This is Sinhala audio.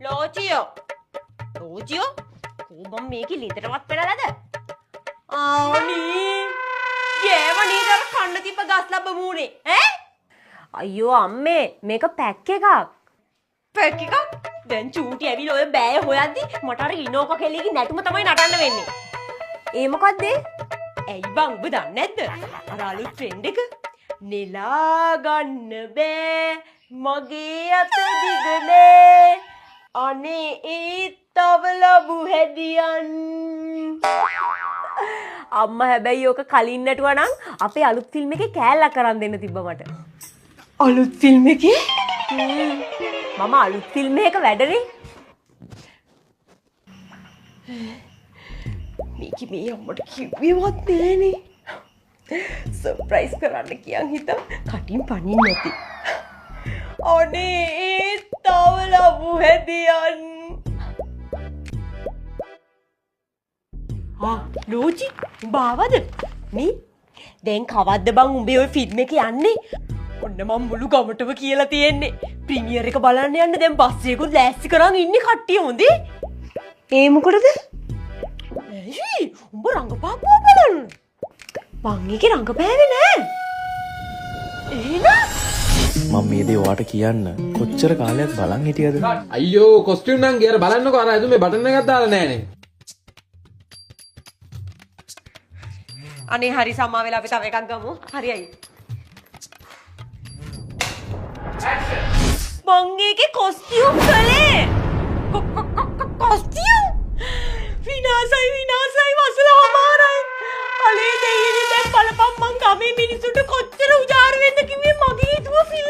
ලෝචියෝ කොහොම මේකේ ලිතරවත් පෙරලාද? ආනී ගේවනීදර කන්න තිබ්බ ගස් ලැබ මූනේ ඈ? අයියෝ අම්මේ මේක පැක් එකක්. පැක් එකක්? දැන් චූටි ඇවිල්ලා ඔය බෑය හොයද්දි මට අර ඉනෝක කෙලියගේ නැටුම තමයි නටන්න වෙන්නේ. ඒ මොකද්ද? ඇයි බං ඔබ දන්නේ නැද්ද? අර අලුත් ට්‍රෙන්ඩ් එක නෙලා ගන්න බෑ මගේ අත දිගනේ අනේ ඒ තව ලැබු හැදියන්. අම්මා හැබැයි ඕක කලින් නටුවා නම් අපේ අලුත් ෆිල්ම් එකේ කෑල්ලක් කරන් දෙන්න තිබ්බ මට. අලුත් ෆිල්ම් එකේ? මම අලුත් ෆිල්ම් එකක වැඩනේ. මේක මේ අම්මට කිව්වෙවත් නෑනේ. සර්ප්‍රයිස් කරන්න කියන් හිතා කටින් පනින්න නැති. අනේ ඒ තව ලැබු හැදියන්. ලෝචි උඹ ආවද? මේ දැන් කවද්ද බං උඹේ ඔය ෆිල්ම් එක යන්නේ? ඔන්න මම මුළු ගමටම කියලා තියෙන්නේ. ප්‍රීමියර් එක බලන්න යන්න දැන් බස් එකකුත් ලෑස්ති කරන් ඉන්නේ කට්ටිය හොඳේ. ඒ මොකටද? ඇයි උඹ රංගපාපුවා බලන්න. මං එකේ රංගපෑවේ නෑ. එහෙනම් මම මේ දේ ඔයාට කියන්න කොච්චර කාලයක් බලන් හිටියද? අයියෝ කොස්ටියුම් නම් ගියර බලන්නකෝ අර ඇතුලේ බටන් එකක් දාලා නෑනේ. අනේ හරි සමා වෙලා අපි තව එකක් ගමු. හරියයි. මං එකේ කොස්ටියුම් කළේ. කොස්ටියුම් විනාසයි වසලමාරයි. අලේ දෙයියනි දැන් බලපන් මං ගමේ මිනිස්සුන්ට කොච්චර උජාර වෙන්න කිව්වේ මගේ හිතුව ෆිල්ම්